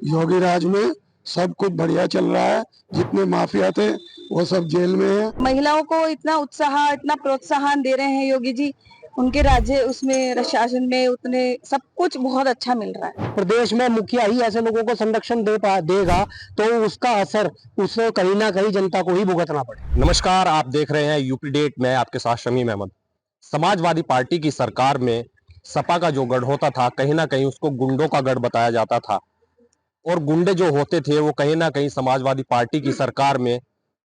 योगी राज में सब कुछ बढ़िया चल रहा है। जितने माफिया थे वो सब जेल में है। महिलाओं को इतना उत्साह, इतना प्रोत्साहन दे रहे हैं योगी जी। उनके राज्य उसमें शासन में उतने सब कुछ बहुत अच्छा मिल रहा है। प्रदेश में मुखिया ही ऐसे लोगों को संरक्षण देगा तो उसका असर उसे कहीं ना कहीं जनता को ही भुगतना पड़े। नमस्कार, आप देख रहे हैं यूपी डेट में आपके साथ शमीम अहमद। समाजवादी पार्टी की सरकार में सपा का जो गढ़ होता था, कहीं ना कहीं उसको गुंडों का गढ़ बताया जाता था। और गुंडे जो होते थे वो कहीं ना कहीं समाजवादी पार्टी की सरकार में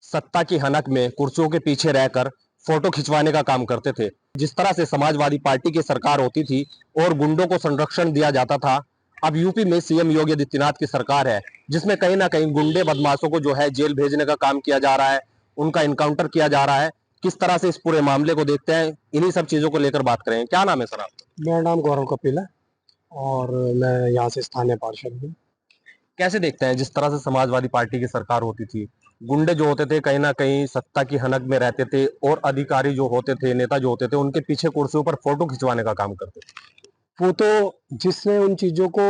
सत्ता की हनक में कुर्सियों के पीछे रहकर फोटो खिंचवाने का काम करते थे। जिस तरह से समाजवादी पार्टी की सरकार होती थी और गुंडों को संरक्षण दिया जाता था, अब यूपी में सीएम योगी आदित्यनाथ की सरकार है, जिसमें कहीं ना कहीं गुंडे बदमाशों को जो है जेल भेजने का काम किया जा रहा है, उनका इनकाउंटर किया जा रहा है। किस तरह से इस पूरे मामले को देखते हैं, इन्हीं सब चीजों को लेकर बात करें। क्या नाम है सर आपका? मेरा नाम गौरव कपिल है और मैं यहाँ से स्थानीय पार्षद हूँ। कैसे देखते हैं जिस तरह से समाजवादी पार्टी की सरकार होती थी, गुंडे जो होते थे कहीं ना कहीं सत्ता की हनक में रहते थे और अधिकारी जो होते थे, नेता जो होते थे, उनके पीछे कुर्सियों पर फोटो खिंचवाने का काम करते थे। वो तो जिसने उन चीज़ों को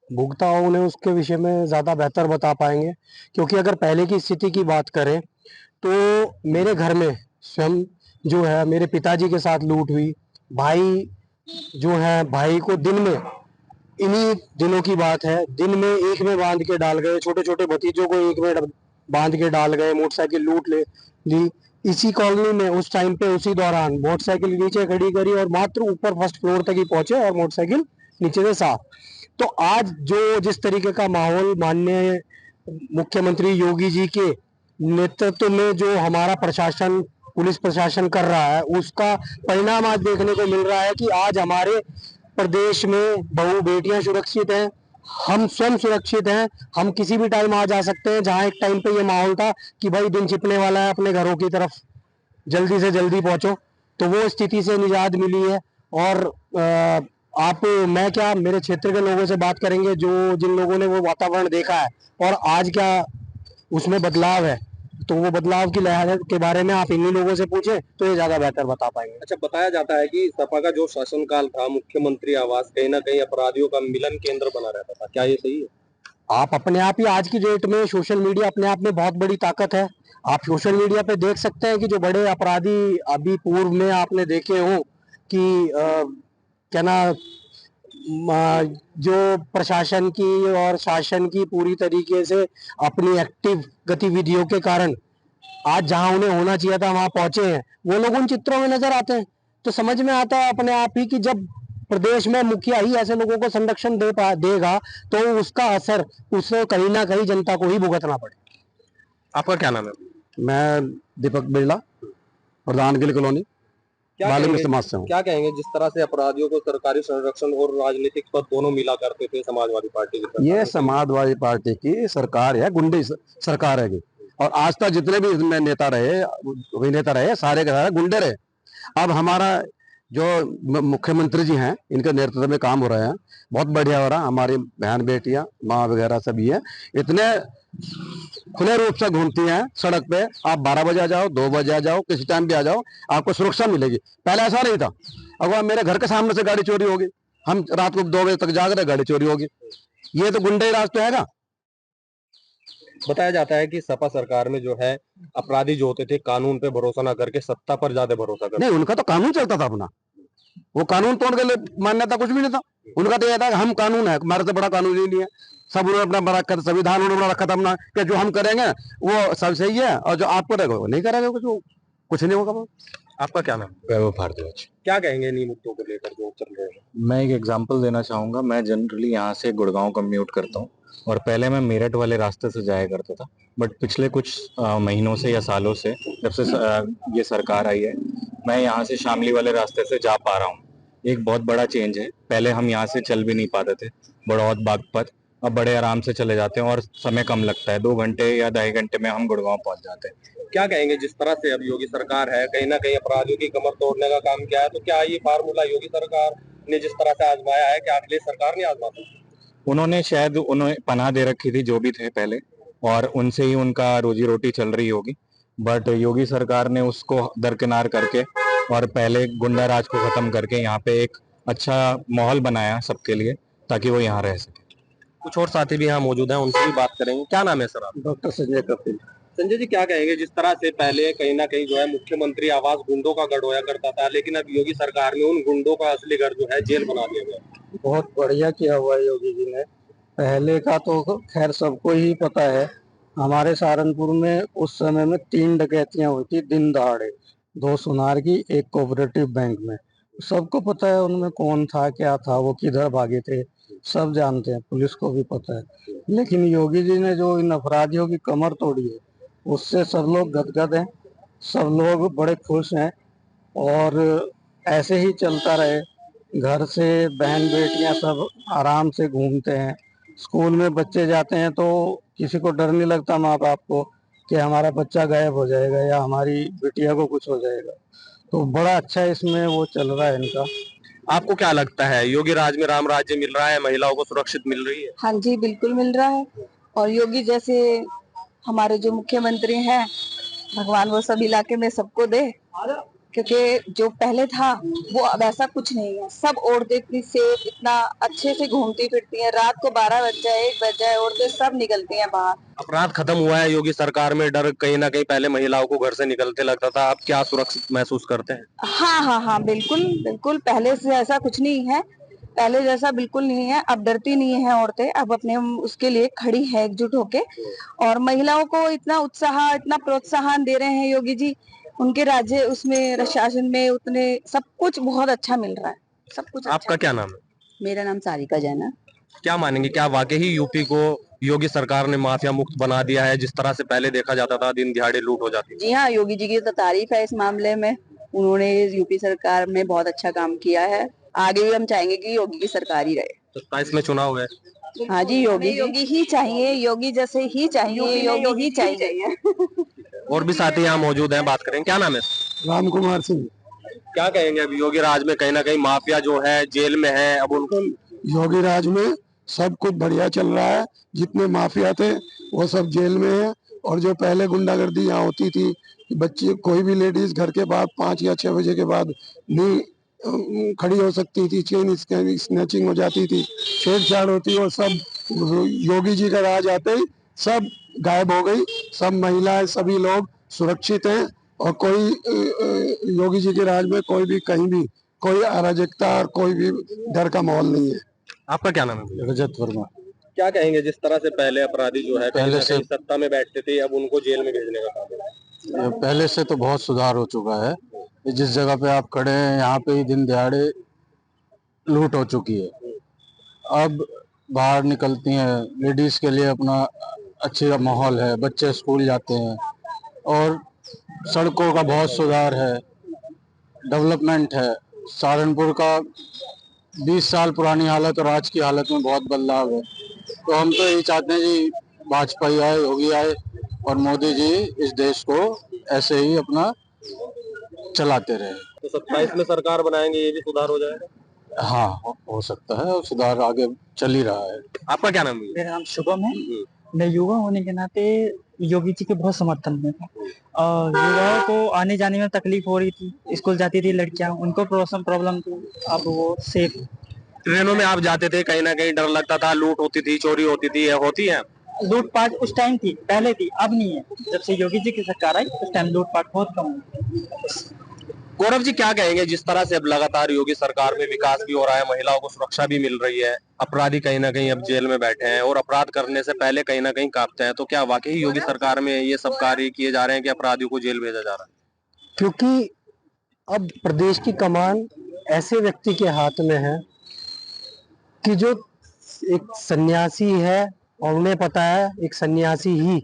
भुगता हो उन्हें उसके विषय में ज़्यादा बेहतर बता पाएंगे, क्योंकि अगर पहले की स्थिति की बात करें तो मेरे घर में स्वयं जो है मेरे पिताजी के साथ लूट हुई। भाई जो है, भाई को दिन में, इन्हीं दिनों की बात है, दिन में एक में बांध के डाल गए, छोटे छोटे भतीजों को एक में बांध के डाल गए, मोटरसाइकिल लूट ली। इसी कॉलोनी में उस टाइम पे उसी दौरान मोटरसाइकिल नीचे खड़ी करी और मात्र ऊपर फर्स्ट फ्लोर तक ही पहुंचे और मोटरसाइकिल नीचे से साफ। तो आज जो जिस तरीके का माहौल माननीय मुख्यमंत्री योगी जी के नेतृत्व में जो हमारा प्रशासन, पुलिस प्रशासन कर रहा है, उसका परिणाम आज देखने को मिल रहा है कि आज हमारे प्रदेश में बहू बेटियां सुरक्षित हैं, हम स्वयं सुरक्षित हैं। हम किसी भी टाइम आ जा सकते हैं, जहां एक टाइम पे ये माहौल था कि भाई दिन छिपने वाला है, अपने घरों की तरफ जल्दी से जल्दी पहुंचो, तो वो स्थिति से निजात मिली है। और आप, मैं क्या, मेरे क्षेत्र के लोगों से बात करेंगे जो जिन लोगों ने वो वातावरण देखा है और आज क्या उसमें बदलाव है, तो वो बदलाव की लहर के बारे में आप इन्हीं लोगों से पूछें तो ये ज्यादा बेहतर बता पाएंगे। अच्छा, बताया जाता है कि सपा का जो शासनकाल था, मुख्यमंत्री आवास कहीं ना कहीं अपराधियों का मिलन केंद्र बना रहता था। क्या ये सही है? आप अपने आप ही, आज की डेट में सोशल मीडिया अपने आप में बहुत बड़ी ताकत है। आप सोशल मीडिया पे देख सकते हैं कि जो बड़े अपराधी अभी पूर्व में आपने देखे हो कि क्या ना, जो प्रशासन की और शासन की पूरी तरीके से अपनी एक्टिव गतिविधियों के कारण आज जहां उन्हें होना चाहिए था वहां पहुंचे हैं, वो लोग उन चित्रों में नजर आते हैं। तो समझ में आता है अपने आप ही कि जब प्रदेश में मुखिया ही ऐसे लोगों को संरक्षण देगा तो उसका असर उसे कहीं ना कहीं जनता को ही भुगतना पड़े। आपका क्या नाम है? मैं दीपक बिरला, प्रधान गिल कॉलोनी, बालिंग समाज से हूँ। क्या कहेंगे जिस तरह से अपराधियों को सरकारी संरक्षण और राजनीतिक पद दोनों मिला करते थे समाजवादी पार्टी की सरकार? ये समाजवादी पार्टी की सरकार है, गुंडे सरकार है। और आज तक जितने भी इसमें नेता रहे, अभिनेता रहे, सारे के सारे गुंडे रहे। अब हमारा जो मुख्यमंत्री जी हैं, इनके नेतृत्व में काम हो रहे हैं, बहुत बढ़िया हो रहा है। हमारी बहन बेटियां, माँ वगैरह सभी है, इतने खुले रूप से घूमती हैं सड़क पे। आप 12 बजे आ जाओ, 2 बजे आ जाओ, किसी टाइम भी आ जाओ, आपको सुरक्षा मिलेगी। पहले ऐसा नहीं था। अगर मेरे घर के सामने से गाड़ी चोरी होगी, हम रात को 2 बजे तक जाग रहे, गाड़ी चोरी होगी। ये तो गुंडे राज पे हैगा। बताया जाता है कि सपा सरकार में जो है अपराधी जो होते थे कानून पे भरोसा ना करके सत्ता पर ज्यादा भरोसा करते। नहीं, उनका तो कानून चलता था अपना, वो कानून तोड़ के मान्यता कुछ भी नहीं था। उनका तो यह था कि हम कानून है, हमारे से बड़ा कानून ही नहीं है। सब उन्होंने अपना बना रखा था, संविधान उन्होंने बना रखा था अपना, कि जो हम करेंगे वो सब सही है और जो आप करेंगे वो नहीं करेंगे, कुछ नहीं होगा। वो आपका क्या नाम? वैभव भारद्वाज। क्या कहेंगे इन्हीं मुद्दों को लेकर जो चल रहे हैं? मैं एक एग्जांपल देना चाहूंगा। मैं जनरली यहाँ से गुड़गांव कम्यूट करता हूँ और पहले मैं मेरठ वाले रास्ते से जाया करता था, बट पिछले कुछ महीनों से या सालों से, जब से ये सरकार आई है, मैं यहाँ से शामली वाले रास्ते से जा पा रहा हूँ। एक बहुत बड़ा चेंज है। पहले हम यहाँ से चल भी नहीं पाते थे, बड़ौद बागपत, अब बड़े आराम से चले जाते हैं और समय कम लगता है। 2 घंटे या 2.5 घंटे में हम गुड़गांव पहुंच जाते हैं। क्या कहेंगे जिस तरह से अब योगी सरकार है, कहीं ना कहीं अपराधियों की कमर तोड़ने का काम किया है, तो क्या ये फार्मूला योगी सरकार ने जिस तरह से आजमाया है, क्या अगली सरकार नहीं आजमा सकती? उन्होंने शायद उन्हें पनाह दे रखी थी जो भी थे पहले, और उनसे ही उनका रोजी रोटी चल रही होगी। बट योगी सरकार ने उसको दरकिनार करके और पहले गुंडा राज को खत्म करके यहाँ पे एक अच्छा माहौल बनाया सबके लिए, ताकि वो यहाँ रह सके। कुछ और साथी भी यहाँ मौजूद हैं, उनसे भी बात करेंगे। क्या नाम है सर आप? डॉक्टर संजय कपिल। संजय जी, क्या कहेंगे जिस तरह से पहले कहीं ना कहीं जो है मुख्यमंत्री आवास गुंडों का गढ़ होया करता था, लेकिन अब योगी सरकार में उन गुंडों का असली गढ़ जो है जेल बना दिया गया। बहुत बढ़िया किया हुआ है योगी जी ने। पहले का तो खैर सबको ही पता है। हमारे सहारनपुर में उस समय में 3 डकैतियां हुई थी दिन दहाड़े, 2 सुनार की, 1 कोऑपरेटिव बैंक में। सबको पता है उनमें कौन था, क्या था, वो किधर भागे थे, सब जानते हैं, पुलिस को भी पता है। लेकिन योगी जी ने जो इन अपराधियों की कमर तोड़ी है, उससे सब लोग गदगद हैं, सब लोग बड़े खुश हैं। और ऐसे ही चलता रहे। घर से बहन बेटियां सब आराम से घूमते हैं। स्कूल में बच्चे जाते हैं तो किसी को डर नहीं लगता माँ बाप को कि हमारा बच्चा गायब हो जाएगा या हमारी बिटिया को कुछ हो जाएगा। तो बड़ा अच्छा इसमें वो चल रहा है इनका। आपको क्या लगता है, योगी राज में राम राज्य मिल रहा है, महिलाओं को सुरक्षित मिल रही है? हाँ जी, बिल्कुल मिल रहा है। और योगी जैसे हमारे जो मुख्यमंत्री हैं, भगवान वो सब इलाके में सबको दे, क्योंकि जो पहले था वो अब ऐसा कुछ नहीं है। सब औरतें इतनी सेफ, इतना अच्छे से घूमती फिरती हैं। रात को 12 बज जाए, 1 बज जाए, औरतें सब निकलती हैं बाहर। अपराध खत्म हुआ है योगी सरकार में, डर कहीं ना कहीं पहले महिलाओं को घर से निकलते लगता था, अब क्या सुरक्षित महसूस करते हैं? हाँ हाँ हाँ, बिल्कुल बिल्कुल, पहले से ऐसा कुछ नहीं है। पहले जैसा बिल्कुल नहीं है। अब डरती नहीं है औरतें, अब अपने उसके लिए खड़ी है एकजुट होके। और महिलाओं को इतना उत्साह, इतना प्रोत्साहन दे रहे हैं योगी जी। उनके राज्य उसमें शासन में उतने सब कुछ बहुत अच्छा मिल रहा है, सब कुछ अच्छा। आपका क्या नाम है? मेरा नाम सारिका जैन है। क्या मानेंगे, क्या वाकई ही यूपी को योगी सरकार ने माफिया मुक्त बना दिया है? जिस तरह से पहले देखा जाता था दिन दिहाड़े लूट हो जाती थी। जी हाँ, योगी जी की तो तारीफ है इस मामले में। उन्होंने यूपी सरकार में बहुत अच्छा काम किया है। आगे भी हम चाहेंगे कि योगी की सरकार ही रहे। 27 में चुनाव है। हाँ जी, योगी ही चाहिए, योगी जैसे ही चाहिए, योगी ही चाहिए। और भी साथी यहाँ मौजूद हैं, बात करेंगे। क्या नाम है? राम कुमार सिंह। क्या कहेंगे, अब योगी राज में कहीं ना कहीं माफिया जो है जेल में है, अब उनको योगी राज में सब कुछ बढ़िया चल रहा है। जितने माफिया थे वो सब जेल में है। और जो पहले गुंडागर्दी यहाँ होती थी कि बच्चे, कोई भी लेडीज घर के बाद 5 या 6 बजे के बाद नहीं खड़ी हो सकती थी, चेन स्नैचिंग हो जाती थी, छेड़छाड़ होती, वो सब योगी जी का राज आते ही सब गायब हो गई। सब महिलाएं, सभी लोग सुरक्षित हैं। और कोई योगी जी के राज में कोई भी कहीं भी कोई अराजकता और कोई भी डर का माहौल नहीं है। आपका क्या नाम है? रजत वर्मा। क्या कहेंगे, जिस तरह से पहले अपराधी जो है पहले से सत्ता में बैठते थे, अब उनको जेल में भेजने का काम है? पहले से तो बहुत सुधार हो चुका है। जिस जगह पे आप खड़े हैं यहाँ पे ही दिन दिहाड़े लूट हो चुकी है। अब बाहर निकलती हैं लेडीज के लिए अपना अच्छा माहौल है, बच्चे स्कूल जाते हैं और सड़कों का बहुत सुधार है, डेवलपमेंट है। सहारनपुर का 20 साल पुरानी हालत और आज की हालत में बहुत बदलाव है। तो हम तो यही चाहते हैं जी वाजपेयी आए, योगी आए और मोदी जी इस देश को ऐसे ही अपना चलाते रहे। तो 27 में सरकार बनाएंगे, ये भी सुधार हो जाएगा? हाँ, हो सकता है और सुधार आगे चल ही रहा है। आपका क्या नाम है? मेरा नाम शुभम है। मैं युवा होने के नाते योगी जी के बहुत समर्थन में था। युवाओं को आने जाने में तकलीफ हो रही थी, स्कूल जाती थी लड़कियां, उनको प्रॉब्लम थी, अब वो सेफ। ट्रेनों में आप जाते थे, कहीं ना कहीं डर लगता था, लूट होती थी, चोरी होती थी, होती है? लूटपाट उस टाइम थी, पहले थी, अब नहीं है। जब से योगी जी की सरकार आई उस टाइम लूटपाट बहुत कम हुई। गौरव जी, क्या कहेंगे, जिस तरह से अब लगातार योगी सरकार में विकास भी हो रहा है, महिलाओं को सुरक्षा भी मिल रही है, अपराधी कहीं ना कहीं अब जेल में बैठे हैं और अपराध करने से पहले कहीं ना कहीं कांपते हैं, तो क्या वाकई योगी सरकार में ये सब कार्य किए जा रहे हैं कि अपराधियों को जेल भेजा जा रहा है? क्योंकि अब प्रदेश की कमान ऐसे व्यक्ति के हाथ में है कि जो एक सन्यासी है और उन्हें पता है एक सन्यासी ही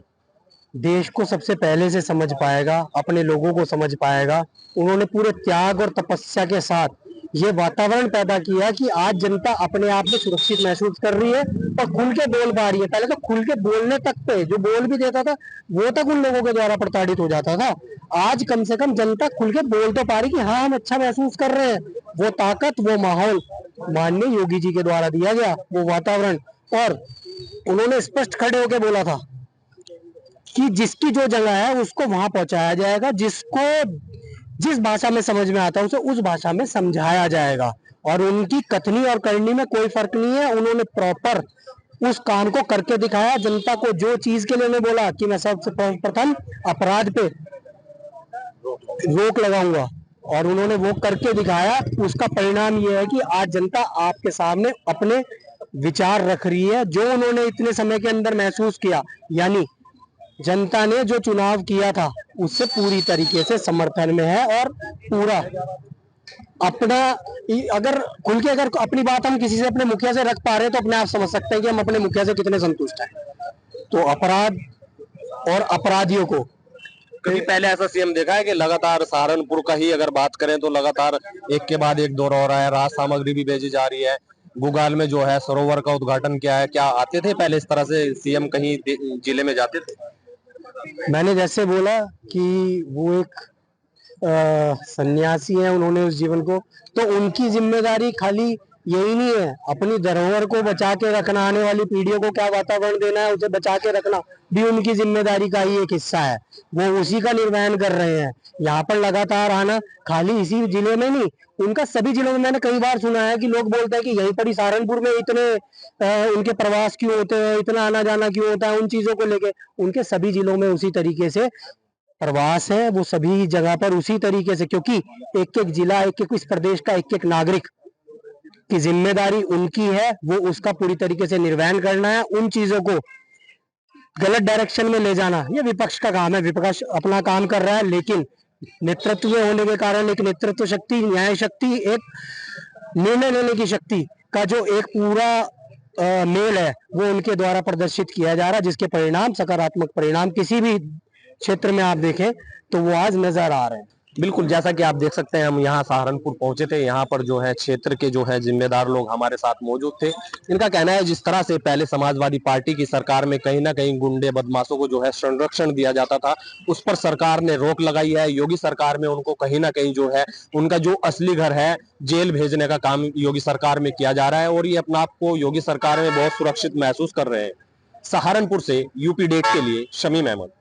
देश को सबसे पहले से समझ पाएगा, अपने लोगों को समझ पाएगा। उन्होंने पूरे त्याग और तपस्या के साथ ये वातावरण पैदा किया कि आज जनता अपने आप में सुरक्षित महसूस कर रही है और खुल के बोल पा रही है। पहले तो खुल के बोलने तक पे जो बोल भी देता था वो तक उन लोगों के द्वारा प्रताड़ित हो जाता था। आज कम से कम जनता खुल के बोल तो पा रही कि हाँ, हम अच्छा महसूस कर रहे हैं। वो ताकत, वो माहौल माननीय योगी जी के द्वारा दिया गया, वो वातावरण। और उन्होंने स्पष्ट खड़े होकर बोला था कि जिसकी जो जगह है उसको वहां पहुंचाया जाएगा, जिसको जिस भाषा में समझ में आता है उसे उस भाषा में समझाया जाएगा। और उनकी कथनी और करनी में कोई फर्क नहीं है। उन्होंने प्रॉपर उस काम को करके दिखाया। जनता को जो चीज के लिए उन्होंने बोला कि मैं सबसे प्रथम अपराध पे रोक लगाऊंगा, और उन्होंने वो करके दिखाया। उसका परिणाम ये है कि आज जनता आपके सामने अपने विचार रख रही है, जो उन्होंने इतने समय के अंदर महसूस किया। यानी जनता ने जो चुनाव किया था उससे पूरी तरीके से समर्थन में है, और पूरा अपना, अगर खुल के अगर अपनी बात हम किसी से, अपने मुखिया से रख पा रहे हैं, तो अपने आप समझ सकते हैं कि हम अपने मुखिया से कितने संतुष्ट हैं। तो अपराध और अपराधियों को, कभी पहले ऐसा सीएम देखा है कि लगातार सहारनपुर का ही अगर बात करें तो लगातार एक के बाद एक दौरा हो रहा है, राहत सामग्री भी भेजी जा रही है, गुगाल में जो है सरोवर का उद्घाटन किया है, क्या आते थे पहले इस तरह से सीएम कहीं जिले में जाते थे? मैंने जैसे बोला कि वो एक सन्यासी हैं, उन्होंने उस जीवन को, तो उनकी जिम्मेदारी खाली यही नहीं है, अपनी धरोहर को बचा के रखना, आने वाली पीढ़ियों को क्या वातावरण देना है उसे बचा के रखना भी उनकी जिम्मेदारी का ही एक हिस्सा है। वो उसी का निर्वहन कर रहे हैं। यहाँ पर लगातार आना, खाली इसी जिले में नहीं, उनका सभी जिलों में। मैंने कई बार सुना है कि लोग बोलते हैं कि यहीं पर ही सहारनपुर में इतने उनके प्रवास क्यों होते हैं, इतना आना जाना क्यों होता है, उन चीजों को लेके उनके सभी जिलों में उसी तरीके से प्रवास है। वो सभी जगह पर उसी तरीके से, क्योंकि एक एक जिला, एक एक इस प्रदेश का एक एक नागरिक की जिम्मेदारी उनकी है, वो उसका पूरी तरीके से निर्वहन करना है। उन चीजों को गलत डायरेक्शन में ले जाना ये विपक्ष का काम है। विपक्ष अपना काम कर रहा है, लेकिन नेतृत्व में होने के कारण, एक नेतृत्व शक्ति, न्याय शक्ति, एक निर्णय लेने की शक्ति का जो एक पूरा मेल है, वो उनके द्वारा प्रदर्शित किया जा रहा है, जिसके परिणाम, सकारात्मक परिणाम किसी भी क्षेत्र में आप देखें तो वो आज नजर आ रहे हैं। बिल्कुल, जैसा कि आप देख सकते हैं, हम यहाँ सहारनपुर पहुंचे थे। यहाँ पर जो है क्षेत्र के जो है जिम्मेदार लोग हमारे साथ मौजूद थे। इनका कहना है जिस तरह से पहले समाजवादी पार्टी की सरकार में कहीं ना कहीं गुंडे बदमाशों को जो है संरक्षण दिया जाता था, उस पर सरकार ने रोक लगाई है। योगी सरकार में उनको कहीं ना कहीं जो है उनका जो असली घर है जेल भेजने का काम योगी सरकार में किया जा रहा है, और ये अपने आप को योगी सरकार में बहुत सुरक्षित महसूस कर रहे हैं। सहारनपुर से यूपी डेट के लिए शमीम अहमद।